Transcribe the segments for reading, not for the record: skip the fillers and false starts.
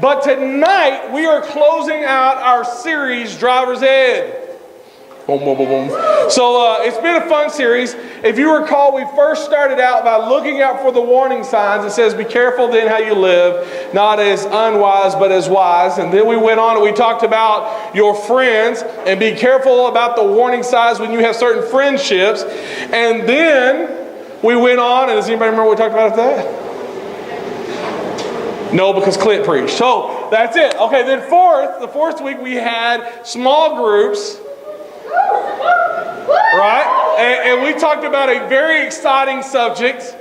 But tonight, we are closing out our series, Driver's Ed. Boom, boom, boom, boom. So it's been a fun series. If you recall, we first started out by looking out for the warning signs. It says, be careful then how you live, not as unwise, but as wise. And then we went on and we talked about your friends and be careful about the warning signs when you have certain friendships. And then we went on, and does anybody remember what we talked about after that? No, because Clint preached. So that's it. Okay, then the fourth week we had small groups. Right? And we talked about a very exciting subject.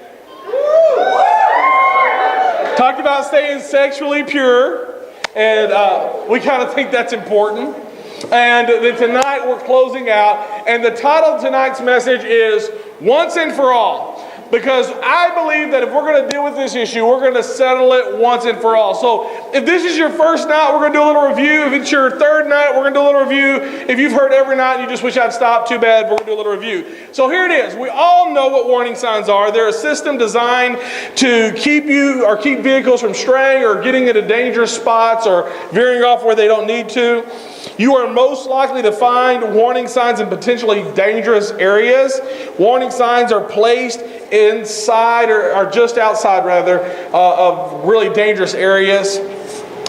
Talked about staying sexually pure. And we kind of think that's important. And then tonight we're closing out. And the title of tonight's message is Once and for All. Because I believe that if we're going to deal with this issue, we're going to settle it once and for all. So if this is your first night, we're going to do a little review. If it's your third night, we're going to do a little review. If you've heard every night and you just wish I'd stop, too bad, we're going to do a little review. So here it is. We all know what warning signs are. They're a system designed to keep you or keep vehicles from straying or getting into dangerous spots or veering off where they don't need to. You are most likely to find warning signs in potentially dangerous areas. Warning signs are placed inside or just outside rather of really dangerous areas.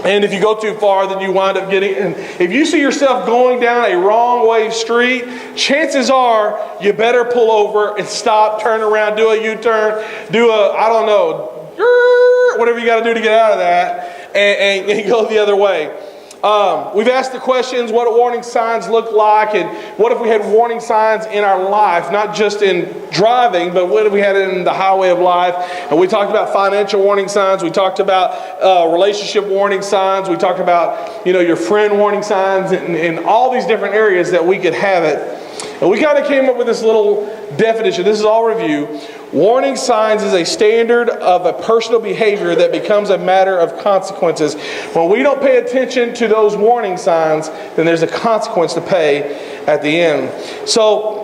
And if you go too far, then you wind up getting, and if you see yourself going down a wrong way street, chances are you better pull over and stop, turn around, do a U-turn, do a, I don't know, whatever you got to do to get out of that, and go the other way. We've asked the questions, what do warning signs look like, and what if we had warning signs in our life, not just in driving, but what if we had it in the highway of life? And we talked about financial warning signs, we talked about relationship warning signs, we talked about, your friend warning signs, and all these different areas that we could have it. And we kind of came up with this little definition. This is all review. Warning signs is a standard of a personal behavior that becomes a matter of consequences. When we don't pay attention to those warning signs, then there's a consequence to pay at the end. So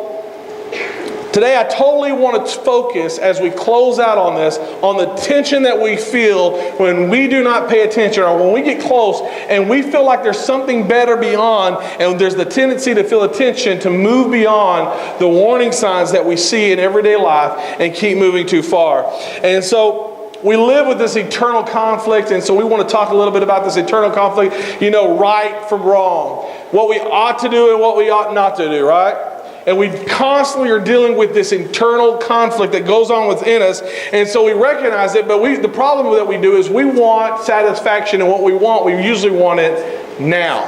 today I totally want to focus as we close out on this, on the tension that we feel when we do not pay attention or when we get close and we feel like there's something better beyond, and there's the tendency to feel a tension to move beyond the warning signs that we see in everyday life and keep moving too far. And so we live with this eternal conflict, and so we want to talk a little bit about this eternal conflict, right from wrong, what we ought to do and what we ought not to do, right? And we constantly are dealing with this internal conflict that goes on within us. And so we recognize it, but the problem that we do is we want satisfaction, and what we want, we usually want it now.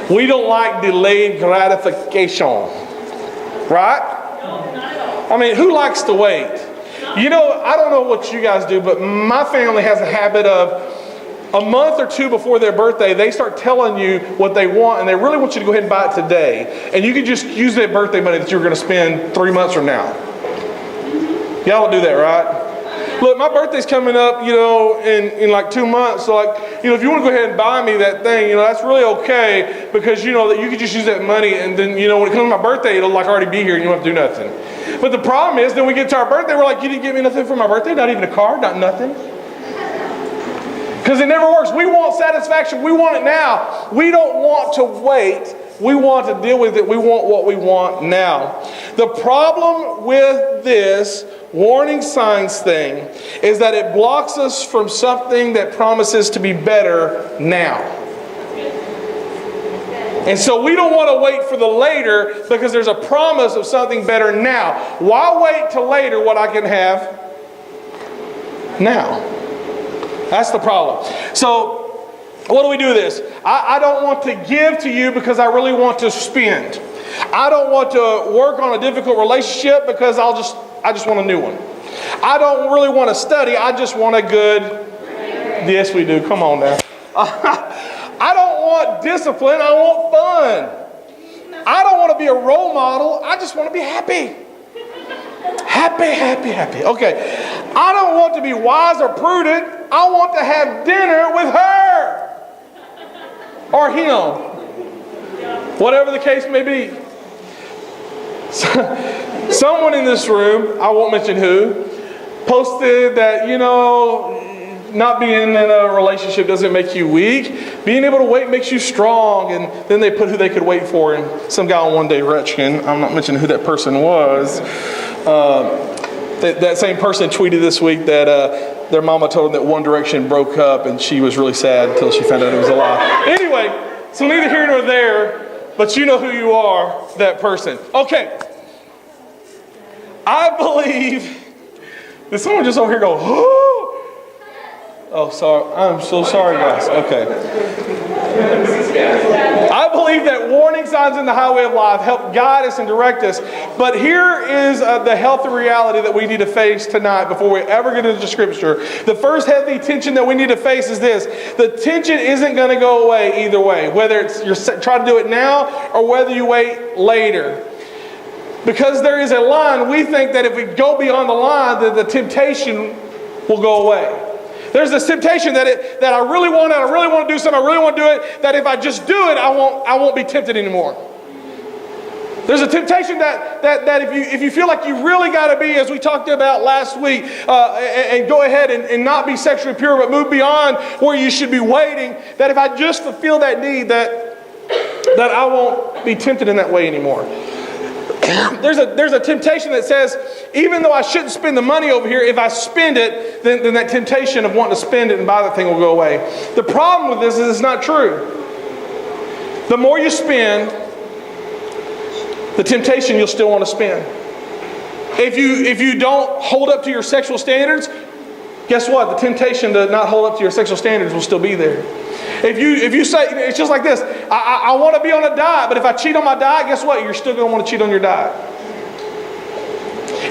We don't like delayed gratification. Right? I mean, who likes to wait? I don't know what you guys do, but my family has a habit of a month or two before their birthday, they start telling you what they want, and they really want you to go ahead and buy it today. And you can just use that birthday money that you're going to spend 3 months from now. Y'all don't do that, right? Look, my birthday's coming up, in like 2 months. So if you want to go ahead and buy me that thing, that's really okay, because that you can just use that money, and then, when it comes to my birthday, it'll already be here and you don't have to do nothing. But the problem is, then we get to our birthday, we're like, you didn't give me nothing for my birthday? Not even a card, not nothing? Because it never works. We want satisfaction. We want it now. We don't want to wait. We want to deal with it. We want what we want now. The problem with this warning signs thing is that it blocks us from something that promises to be better now. And so we don't want to wait for the later because there's a promise of something better now. Why wait till later what I can have now? That's the problem. So what do we do with this? I don't want to give to you because I really want to spend. I don't want to work on a difficult relationship because I just want a new one. I don't really want to study. I just want a good... Yes, we do. Come on now. I don't want discipline. I want fun. I don't want to be a role model. I just want to be happy. Happy. Okay. I don't want to be wise or prudent. I want to have dinner with her. Or him. Whatever the case may be. Someone in this room, I won't mention who, posted that, not being in a relationship doesn't make you weak. Being able to wait makes you strong. And then they put who they could wait for. And some guy on One Direction, I'm not mentioning who that person was, that same person tweeted this week that their mama told them that One Direction broke up, and she was really sad until she found out it was a lie. Anyway, so neither here nor there, but you know who you are, that person. Okay. I believe, did someone just over here go, oh, sorry. I'm so sorry, guys. Okay. I believe that warning signs in the highway of life help guide us and direct us. But here is the healthy reality that we need to face tonight before we ever get into Scripture. The first healthy tension that we need to face is this. The tension isn't going to go away either way, whether it's you're trying to do it now or whether you wait later. Because there is a line, we think that if we go beyond the line, that the temptation will go away. There's this temptation that I really want to do something, I really want to do it, that if I just do it, I won't be tempted anymore. There's a temptation that if you feel like you really got to be, as we talked about last week, and go ahead and not be sexually pure, but move beyond where you should be waiting, that if I just fulfill that need, that I won't be tempted in that way anymore. There's a temptation that says, even though I shouldn't spend the money over here, if I spend it, then that temptation of wanting to spend it and buy the thing will go away. The problem with this is it's not true. The more you spend, the temptation you'll still want to spend. If you don't hold up to your sexual standards, guess what? The temptation to not hold up to your sexual standards will still be there. If you say, it's just like this, I want to be on a diet, but if I cheat on my diet, guess what? You're still going to want to cheat on your diet.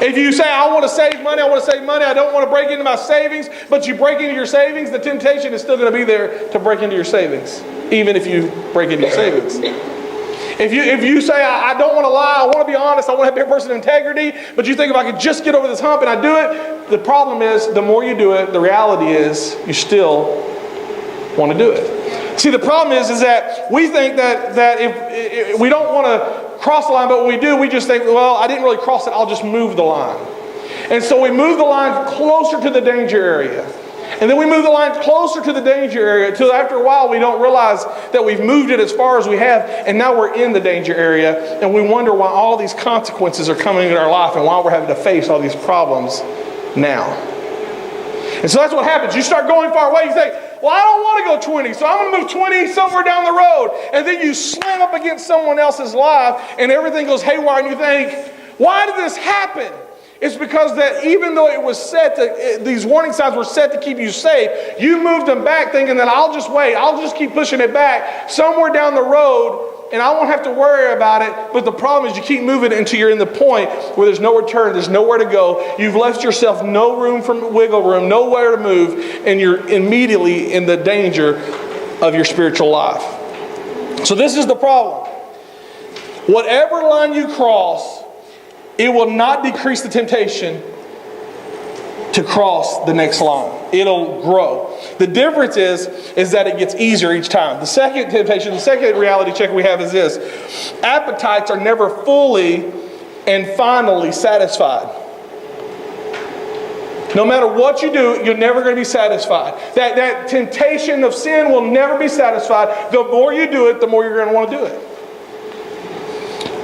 If you say, I want to save money, I don't want to break into my savings, but you break into your savings, the temptation is still going to be there to break into your savings, even if you break into your savings. If you say, I don't want to lie, I want to be honest, I want to have a person of integrity, but you think if I could just get over this hump and I do it, the problem is, the more you do it, the reality is, you still want to do it. See, the problem is that we think that if we don't want to cross the line, but when we do, we just think, well, I didn't really cross it, I'll just move the line. And so we move the line closer to the danger area. And then we move the line closer to the danger area until after a while we don't realize that we've moved it as far as we have, and now we're in the danger area, and we wonder why all these consequences are coming in our life and why we're having to face all these problems now. And so that's what happens. You start going far away, you think, well, I don't want to go 20, so I'm going to move 20 somewhere down the road. And then you slam up against someone else's life, and everything goes haywire, and you think, why did this happen? It's because that even though it was these warning signs were set to keep you safe, you moved them back thinking that I'll just wait, I'll just keep pushing it back somewhere down the road, and I won't have to worry about it. But the problem is you keep moving it until you're in the point where there's no return, there's nowhere to go. You've left yourself no room for wiggle room, nowhere to move, and you're immediately in the danger of your spiritual life. So this is the problem. Whatever line you cross, it will not decrease the temptation to cross the next line. It'll grow. The difference is that it gets easier each time. The second temptation, the second reality check we have is this. Appetites are never fully and finally satisfied. No matter what you do, you're never going to be satisfied. That temptation of sin will never be satisfied. The more you do it, the more you're going to want to do it.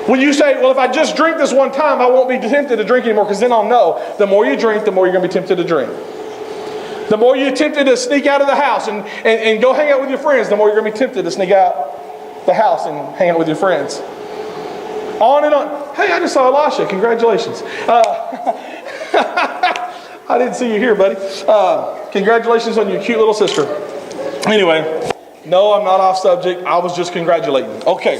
When you say, well, if I just drink this one time, I won't be tempted to drink anymore, because then I'll know. The more you drink, the more you're going to be tempted to drink. The more you're tempted to sneak out of the house and go hang out with your friends, the more you're going to be tempted to sneak out the house and hang out with your friends. On and on. Hey, I just saw Elisha. Congratulations. I didn't see you here, buddy. Congratulations on your cute little sister. Anyway, no, I'm not off subject. I was just congratulating. Okay.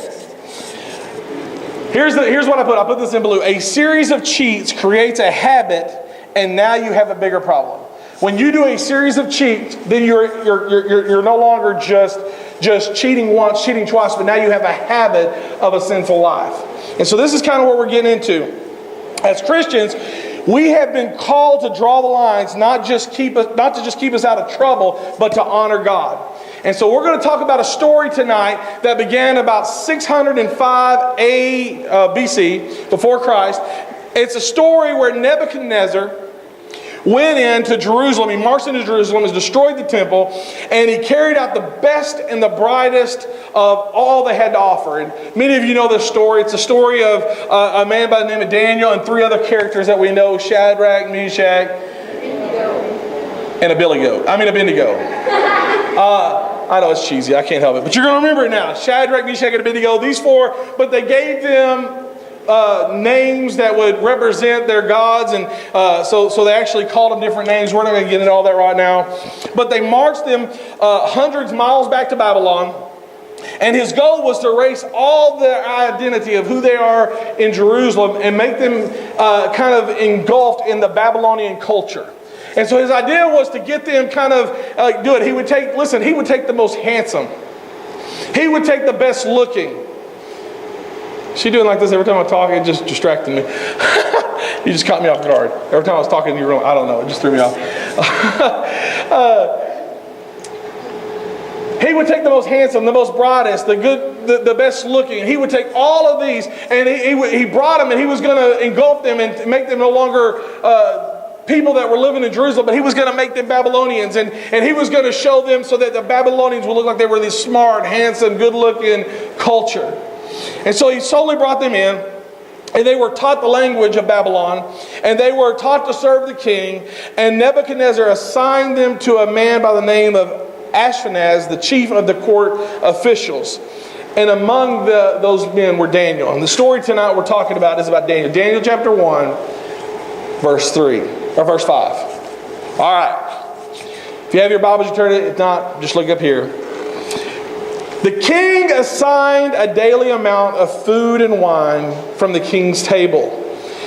Here's what I put. I put this in blue. A series of cheats creates a habit, and now you have a bigger problem. When you do a series of cheats, then you're no longer just cheating once, cheating twice, but now you have a habit of a sinful life. And so this is kind of what we're getting into. As Christians, we have been called to draw the lines, not to just keep us out of trouble, but to honor God. And so we're going to talk about a story tonight that began about 605 BC, before Christ. It's a story where Nebuchadnezzar went into Jerusalem. He marched into Jerusalem, has destroyed the temple, and he carried out the best and the brightest of all they had to offer. And many of you know this story. It's a story of a man by the name of Daniel and three other characters that we know, Shadrach, Meshach, and Abednego. I know it's cheesy. I can't help it. But you're going to remember it now. Shadrach, Meshach, and Abednego, these four. But they gave them names that would represent their gods, and so they actually called them different names. We're not going to get into all that right now, but they marched them hundreds of miles back to Babylon, and his goal was to erase all their identity of who they are in Jerusalem and make them kind of engulfed in the Babylonian culture. And so his idea was to get them kind of do it. He would take the most handsome, he would take the best looking. She doing like this every time I talk, it just distracted me. You just caught me off guard. Every time I was talking in your room, I don't know, it just threw me off. He would take the most handsome, the most brightest, the best looking. He would take all of these, and he brought them, and he was going to engulf them and make them no longer people that were living in Jerusalem, but he was going to make them Babylonians, and he was going to show them so that the Babylonians would look like they were this smart, handsome, good-looking culture. And so he slowly brought them in, and they were taught the language of Babylon, and they were taught to serve the king, and Nebuchadnezzar assigned them to a man by the name of Ashpenaz, the chief of the court officials. And among those men were Daniel. And the story tonight we're talking about is about Daniel. Daniel chapter 1, verse 3, or verse 5. All right. If you have your Bibles, you turn it. If not, just look up here. The king assigned a daily amount of food and wine from the king's table,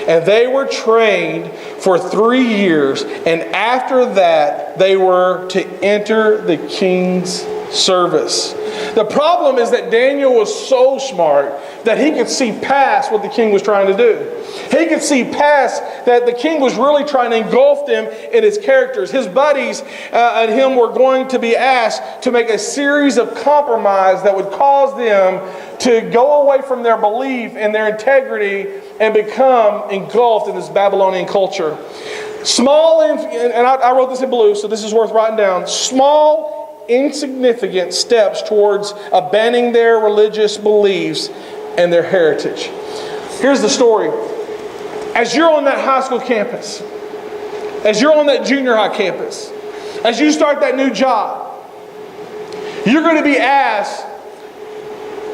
and they were trained for 3 years, and after that they were to enter the king's service. The problem is that Daniel was so smart that he could see past what the king was trying to do. He could see past that the king was really trying to engulf them in his characters. His buddies and him were going to be asked to make a series of compromises that would cause them to go away from their belief and their integrity and become engulfed in this Babylonian culture. Small, and I wrote this in blue, so this is worth writing down. Small, insignificant steps towards abandoning their religious beliefs and their heritage. Here's the story. As you're on that high school campus, as you're on that junior high campus, as you start that new job, you're going to be asked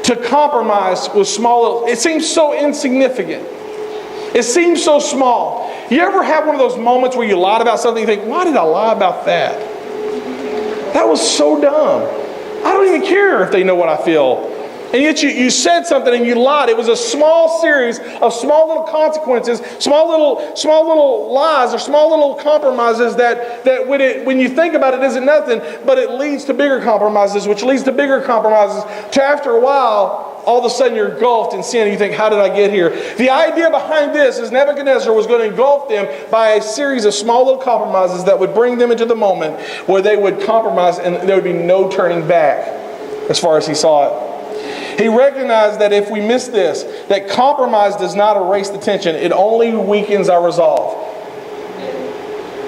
to compromise with small, it seems so insignificant. It seems so small. You ever have one of those moments where you lied about something and you think, why did I lie about that? That was so dumb. I don't even care if they know what I feel. And yet you said something and you lied. It was a small series of small little consequences, small little lies or small little compromises that when you think about it isn't nothing, but it leads to bigger compromises, which leads to bigger compromises. To after a while, all of a sudden you're engulfed in sin and you think, how did I get here? The idea behind this is Nebuchadnezzar was going to engulf them by a series of small little compromises that would bring them into the moment where they would compromise and there would be no turning back as far as he saw it. He recognized that if we miss this, that compromise does not erase the tension. It only weakens our resolve.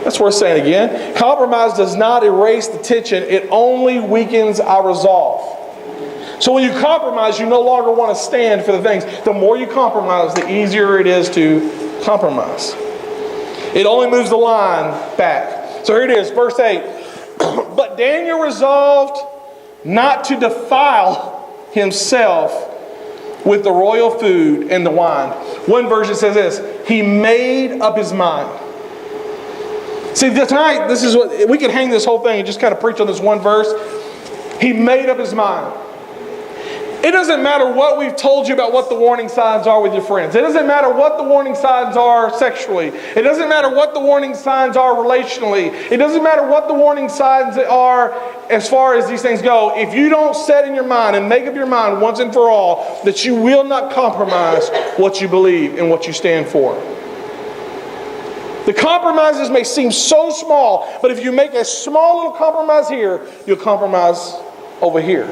That's worth saying again. Compromise does not erase the tension. It only weakens our resolve. So when you compromise, you no longer want to stand for the things. The more you compromise, the easier it is to compromise. It only moves the line back. So here it is, verse 8. But Daniel resolved not to defile himself with the royal food and the wine. One version says this: he made up his mind. See, tonight, this is what we could hang this whole thing and just kind of preach on this one verse. He made up his mind. It doesn't matter what we've told you about what the warning signs are with your friends. It doesn't matter what the warning signs are sexually. It doesn't matter what the warning signs are relationally. It doesn't matter what the warning signs are as far as these things go. If you don't set in your mind and make up your mind once and for all that you will not compromise what you believe and what you stand for. The compromises may seem so small, but if you make a small little compromise here, you'll compromise over here.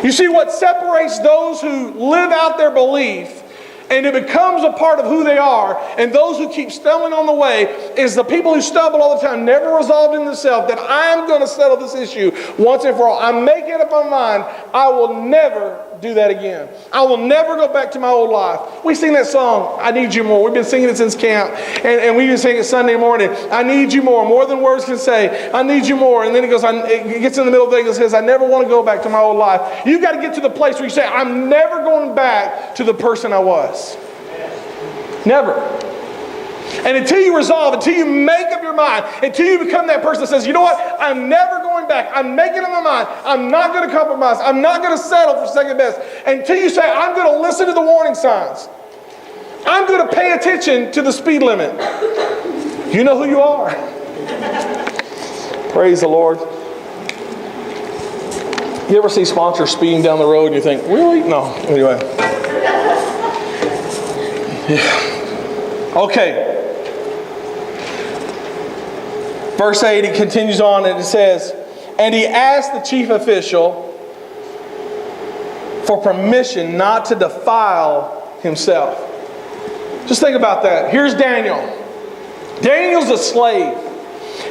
You see, what separates those who live out their belief And it becomes a part of who they are. And those who keep stumbling on the way is the people who stumble all the time, never resolved in themselves that I'm going to settle this issue once and for all. I'm making up my mind. I will never do that again. I will never go back to my old life. We sing that song, I Need You More. We've been singing it since camp. And we've been singing it Sunday morning. I need you more than words can say. I need you more. And then it gets in the middle of the thing and says, I never want to go back to my old life. You've got to get to the place where you say, I'm never going back to the person I was. Never. And until you resolve, until you make up your mind, until you become that person that says, you know what, I'm never going back. I'm making up my mind. I'm not going to compromise. I'm not going to settle for second best. Until you say, I'm going to listen to the warning signs. I'm going to pay attention to the speed limit. You know who you are. Praise the Lord. You ever see sponsors speeding down the road and you think, really? No. Anyway. Yeah. Okay. Verse 8, it continues on and it says, and he asked the chief official for permission not to defile himself. Just think about that. Here's Daniel. Daniel's a slave.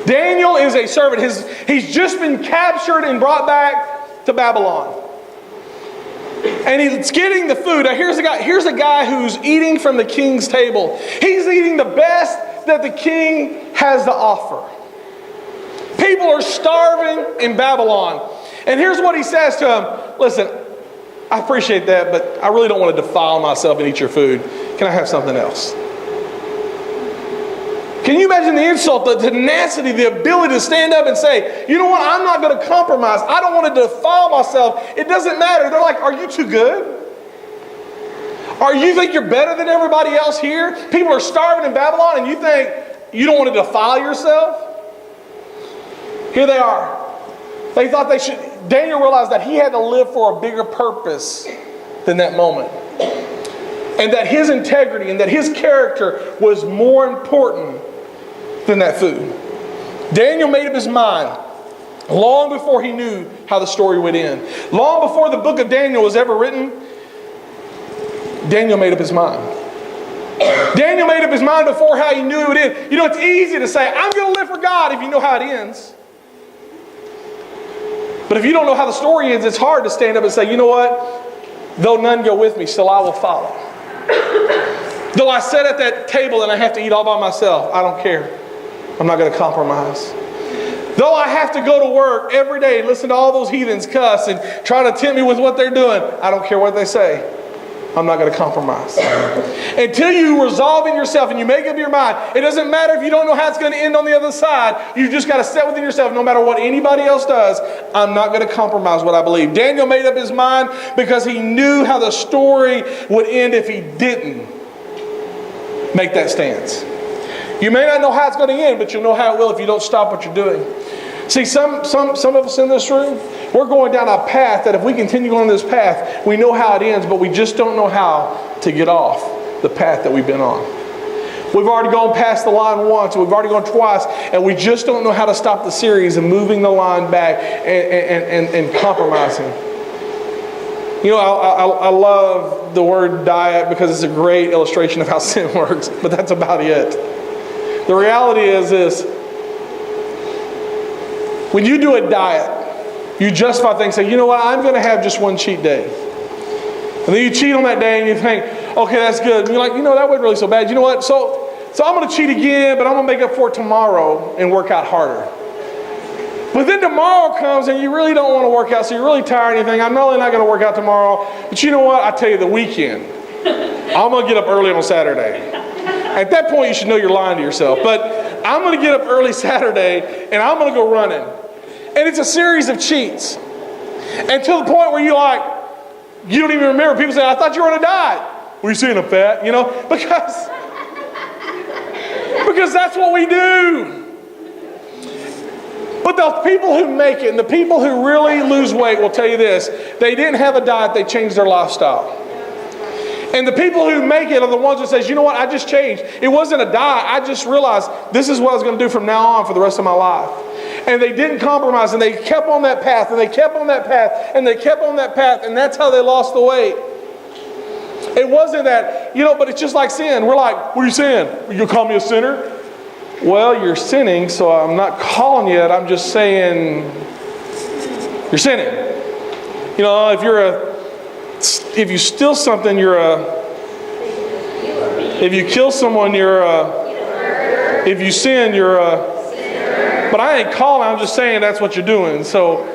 Daniel is a servant. He's just been captured and brought back to Babylon. And he's getting the food. Now here's a guy who's eating from the king's table. He's eating the best that the king has to offer. People are starving in Babylon. And here's what he says to him. Listen, I appreciate that, but I really don't want to defile myself and eat your food. Can I have something else? Can you imagine the insult, the tenacity, the ability to stand up and say, you know what, I'm not going to compromise. I don't want to defile myself. It doesn't matter. They're like, are you too good? Or you think you're better than everybody else here? People are starving in Babylon and you think you don't want to defile yourself? Here they are. They thought they should. Daniel realized that he had to live for a bigger purpose than that moment. And that his integrity and that his character was more important than that food. Daniel made up his mind long before he knew how the story would end. Long before the book of Daniel was ever written, Daniel made up his mind. Daniel made up his mind before how he knew it would end. You know, it's easy to say, I'm going to live for God if you know how it ends. But if you don't know how the story ends, it's hard to stand up and say, you know what? Though none go with me, still I will follow. Though I sit at that table and I have to eat all by myself, I don't care. I'm not going to compromise. Though I have to go to work every day and listen to all those heathens cuss and try to tempt me with what they're doing, I don't care what they say. I'm not going to compromise. Until you resolve in yourself and you make up your mind, it doesn't matter if you don't know how it's going to end on the other side. You just got to set within yourself, no matter what anybody else does, I'm not going to compromise what I believe. Daniel made up his mind because he knew how the story would end if he didn't make that stance. You may not know how it's going to end, but you'll know how it will if you don't stop what you're doing. See, some of us in this room, we're going down a path that if we continue on this path, we know how it ends, but we just don't know how to get off the path that we've been on. We've already gone past the line once, we've already gone twice, and we just don't know how to stop the series and moving the line back and compromising. You know, I love the word diet because it's a great illustration of how sin works, but that's about it. The reality is this. When you do a diet, you justify things, say, you know what, I'm going to have just one cheat day. And then you cheat on that day and you think, okay, that's good. And you're like, you know, that wasn't really so bad. You know what, so I'm going to cheat again, but I'm going to make up for it tomorrow and work out harder. But then tomorrow comes and you really don't want to work out, so you're really tired and you think, I'm not only not going to work out tomorrow, but you know what, I tell you, the weekend, I'm going to get up early on Saturday. At that point, you should know you're lying to yourself. But I'm going to get up early Saturday and I'm going to go running. And it's a series of cheats. And to the point where you don't even remember. People say, I thought you were on a diet. Were you saying I'm fat? You know, because that's what we do. But the people who make it and the people who really lose weight will tell you this. They didn't have a diet, they changed their lifestyle. And the people who make it are the ones that says, you know what, I just changed. It wasn't a diet. I just realized this is what I was going to do from now on for the rest of my life. And they didn't compromise, and they kept on that path, and they kept on that path, and they kept on that path, and that's how they lost the weight. It wasn't that but it's just like sin. We're like, what are you saying? You gonna call me a sinner? Well, you're sinning, so I'm not calling you it. I'm just saying you're sinning. If you steal something, if you kill someone, if you sin, but I ain't calling, I'm just saying that's what you're doing. So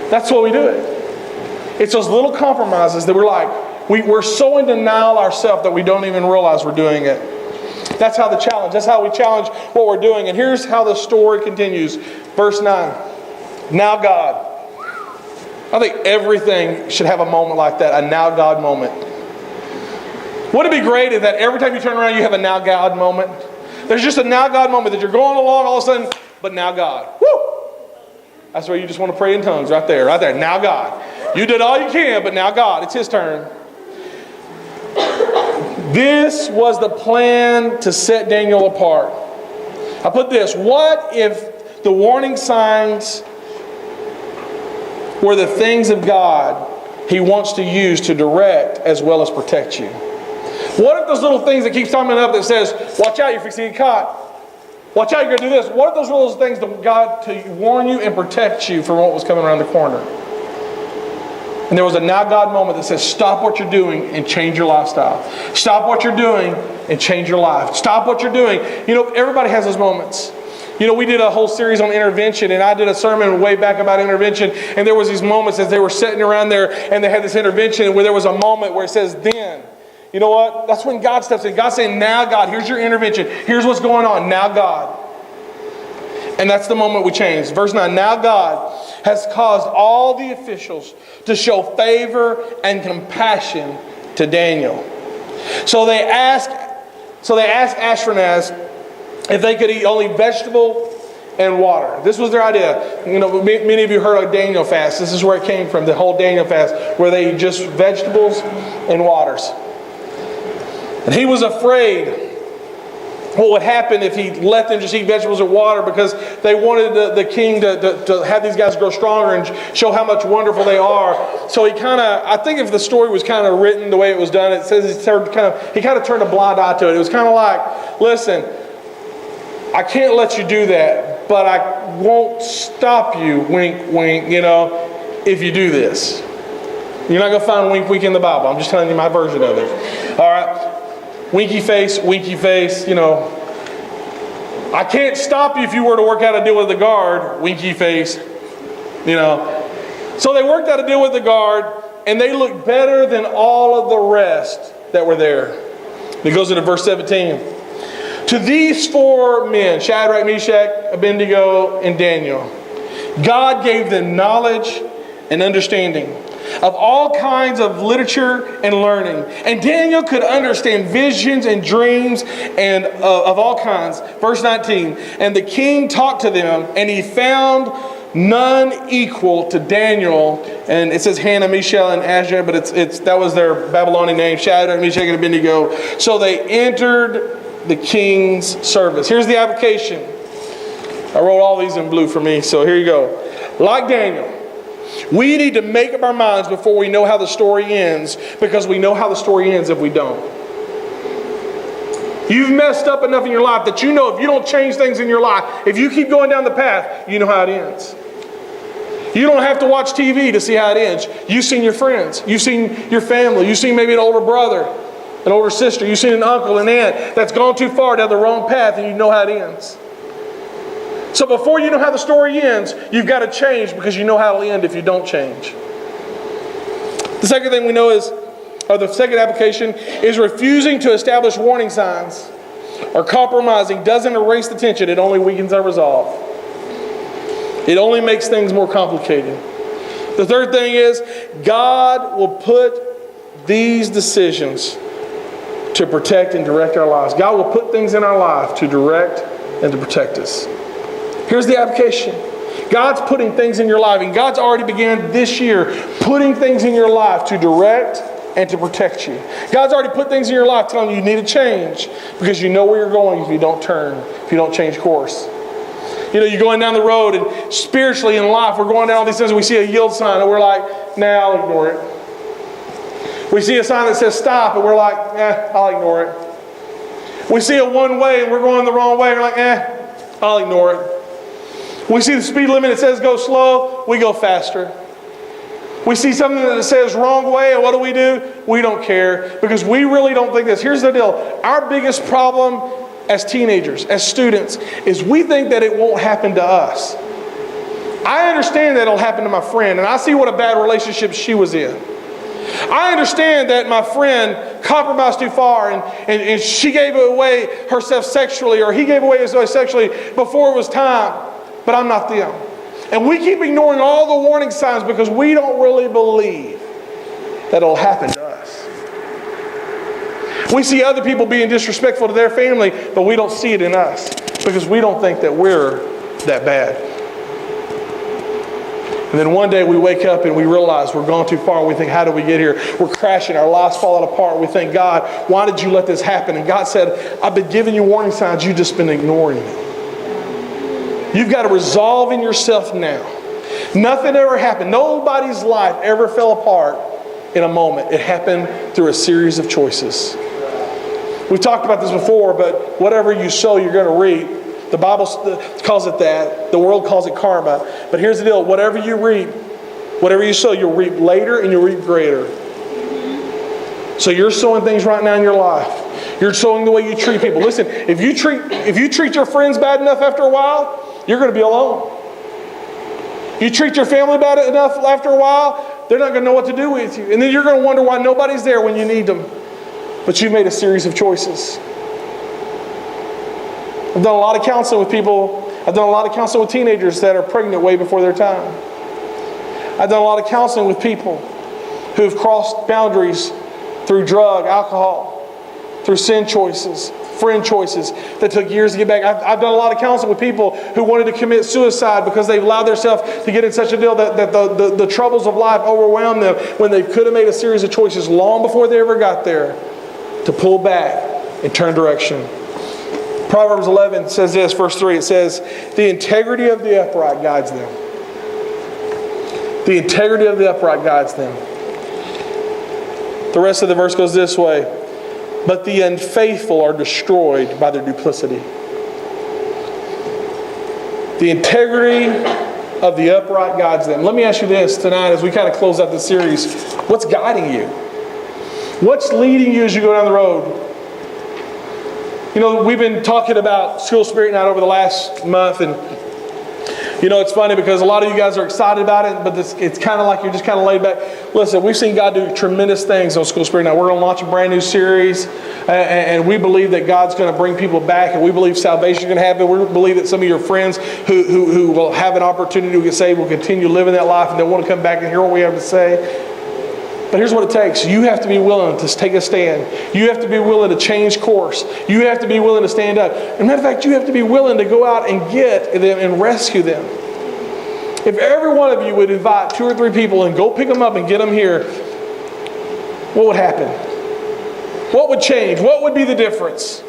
that's what we do it. It's those little compromises that we're like, we're so in denial ourselves that we don't even realize we're doing it. That's how we challenge what we're doing. And here's how the story continues. Verse 9. Now God. I think everything should have a moment like that, a now God moment. Wouldn't it be great if that every time you turn around you have a now God moment? There's just a now God moment that you're going along all of a sudden, but now God. Woo! That's where you just want to pray in tongues right there. Now God. You did all you can, but now God. It's His turn. This was the plan to set Daniel apart. I put this. What if the warning signs were the things of God He wants to use to direct as well as protect you? What if those little things that keep coming up that says, watch out, you're fixing to get caught. Watch out, you're going to do this. What if those little things to God to warn you and protect you from what was coming around the corner? And there was a now God moment that says, stop what you're doing and change your lifestyle. Stop what you're doing and change your life. Stop what you're doing. Everybody has those moments. We did a whole series on intervention, and I did a sermon way back about intervention, and there was these moments as they were sitting around there, and they had this intervention where there was a moment where it says, then. You know what? That's when God steps in. God's saying, now God, here's your intervention. Here's what's going on. Now God. And that's the moment we change. Verse 9, now God has caused all the officials to show favor and compassion to Daniel. So they asked Ashpenaz if they could eat only vegetable and water. This was their idea. Many of you heard of Daniel fast. This is where it came from, the whole Daniel fast, where they eat just vegetables and waters. And he was afraid what would happen if he let them just eat vegetables and water, because they wanted the king to have these guys grow stronger and show how much wonderful they are. So I think if the story was kind of written the way it was done, it says he kind of turned a blind eye to it. It was kind of like, listen, I can't let you do that, but I won't stop you, wink, wink, if you do this. You're not going to find wink, wink in the Bible. I'm just telling you my version of it. All right. Winky face, I can't stop you if you were to work out a deal with the guard, winky face, So they worked out a deal with the guard, and they looked better than all of the rest that were there. It goes into verse 17. To these four men, Shadrach, Meshach, Abednego, and Daniel, God gave them knowledge and understanding of all kinds of literature and learning. And Daniel could understand visions and dreams and of all kinds. Verse 19, and the king talked to them, and he found none equal to Daniel. And it says Hannah, Mishael, and Azure, but that was their Babylonian name, Shadrach, Meshach, and Abednego. So they entered the king's service. Here's the application. I wrote all these in blue for me, so here you go. Like Daniel, we need to make up our minds before we know how the story ends, because we know how the story ends if we don't. You've messed up enough in your life that you know if you don't change things in your life, if you keep going down the path, you know how it ends. You don't have to watch TV to see how it ends. You've seen your friends. You've seen your family. You've seen maybe an older brother, an older sister. You've seen an uncle, an aunt that's gone too far down the wrong path, and you know how it ends. So before you know how the story ends, you've got to change, because you know how it'll end if you don't change. The second thing we know the second application is refusing to establish warning signs or compromising doesn't erase the tension. It only weakens our resolve. It only makes things more complicated. The third thing is God will put these decisions to protect and direct our lives. God will put things in our life to direct and to protect us. Here's the application. God's putting things in your life, and God's already began this year putting things in your life to direct and to protect you. God's already put things in your life telling you need to change, because you know where you're going if you don't turn, if you don't change course. You're going down the road, and spiritually in life, we're going down all these things, and we see a yield sign, and we're like, nah, I'll ignore it. We see a sign that says stop, and we're like, I'll ignore it. We see a one way, and we're going the wrong way, and we're like, I'll ignore it. We see the speed limit that says go slow, we go faster. We see something that says wrong way, and what do? We don't care, because we really don't think this. Here's the deal. Our biggest problem as teenagers, as students, is we think that it won't happen to us. I understand that it'll happen to my friend, and I see what a bad relationship she was in. I understand that my friend compromised too far, and she gave away herself sexually, or he gave away himself sexually before it was time, but I'm not them. And we keep ignoring all the warning signs because we don't really believe that it'll happen to us. We see other people being disrespectful to their family, but we don't see it in us because we don't think that we're that bad. And then one day we wake up and we realize we're gone too far. We think, how did we get here? We're crashing. Our lives falling apart. We think, God, why did you let this happen? And God said, I've been giving you warning signs. You've just been ignoring me. You've got to resolve in yourself now. Nothing ever happened. Nobody's life ever fell apart in a moment. It happened through a series of choices. We've talked about this before, but whatever you sow, you're going to reap. The Bible calls it that. The world calls it karma. But here's the deal. Whatever you reap, whatever you sow, you'll reap later and you'll reap greater. So you're sowing things right now in your life. You're sowing the way you treat people. Listen, if you treat your friends bad enough after a while, you're going to be alone. You treat your family bad enough after a while, they're not going to know what to do with you. And then you're going to wonder why nobody's there when you need them. But you made a series of choices. I've done a lot of counseling with people. I've done a lot of counseling with teenagers that are pregnant way before their time. I've done a lot of counseling with people who have crossed boundaries through drug, alcohol, through sin choices, friend choices that took years to get back. I've done a lot of counseling with people who wanted to commit suicide because they've allowed themselves to get in such a deal that the troubles of life overwhelmed them when they could have made a series of choices long before they ever got there to pull back and turn direction. Proverbs 11 says this, verse 3, it says, the integrity of the upright guides them. The integrity of the upright guides them. The rest of the verse goes this way, but the unfaithful are destroyed by their duplicity. The integrity of the upright guides them. Let me ask you this tonight as we kind of close out this series. What's guiding you? What's leading you as you go down the road? You know, we've been talking about School Spirit Night over the last month, and you know, it's funny because a lot of you guys are excited about it, but it's kind of like you're just kind of laid back. Listen, we've seen God do tremendous things on School Spirit Night. We're going to launch a brand new series, and we believe that God's going to bring people back, and we believe salvation is going to happen. We believe that some of your friends who will have an opportunity to get saved will continue living that life, and they'll want to come back and hear what we have to say. But here's what it takes. You have to be willing to take a stand. You have to be willing to change course. You have to be willing to stand up. As a matter of fact, you have to be willing to go out and get them and rescue them. If every one of you would invite 2 or 3 people and go pick them up and get them here, what would happen? What would change? What would be the difference?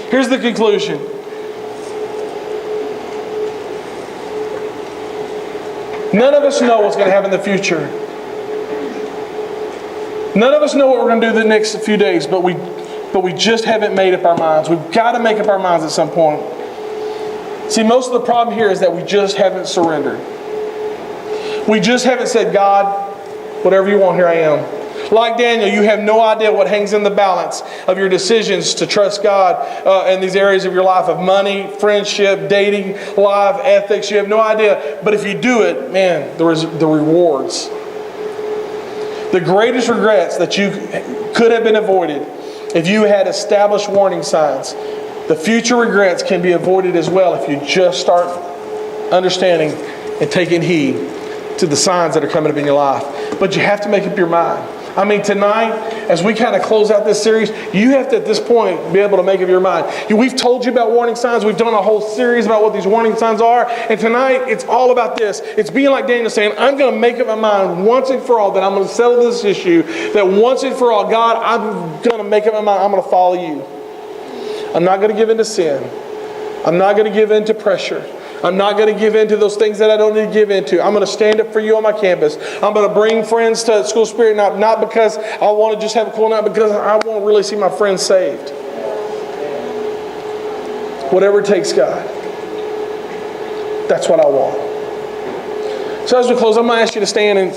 Here's the conclusion. None of us know what's going to happen in the future. None of us know what we're going to do the next few days, but we just haven't made up our minds. We've got to make up our minds at some point. See, most of the problem here is that we just haven't surrendered. We just haven't said, God, whatever you want, here I am. Like Daniel, you have no idea what hangs in the balance of your decisions to trust God in these areas of your life of money, friendship, dating, life, ethics. You have no idea. But if you do it, man, there is the rewards. The greatest regrets that you could have been avoided if you had established warning signs. The future regrets can be avoided as well if you just start understanding and taking heed to the signs that are coming up in your life. But you have to make up your mind. I mean, tonight, as we kind of close out this series, you have to, at this point, be able to make up your mind. We've told you about warning signs. We've done a whole series about what these warning signs are. And tonight, it's all about this. It's being like Daniel saying, I'm going to make up my mind once and for all that I'm going to settle this issue. That once and for all, God, I'm going to make up my mind. I'm going to follow you. I'm not going to give in to sin. I'm not going to give in to pressure. I'm not going to give in to those things that I don't need to give into. I'm going to stand up for you on my campus. I'm going to bring friends to School Spirit, not because I want to just have a cool night, because I want to really see my friends saved. Whatever it takes, God. That's what I want. So as we close, I'm going to ask you to stand, and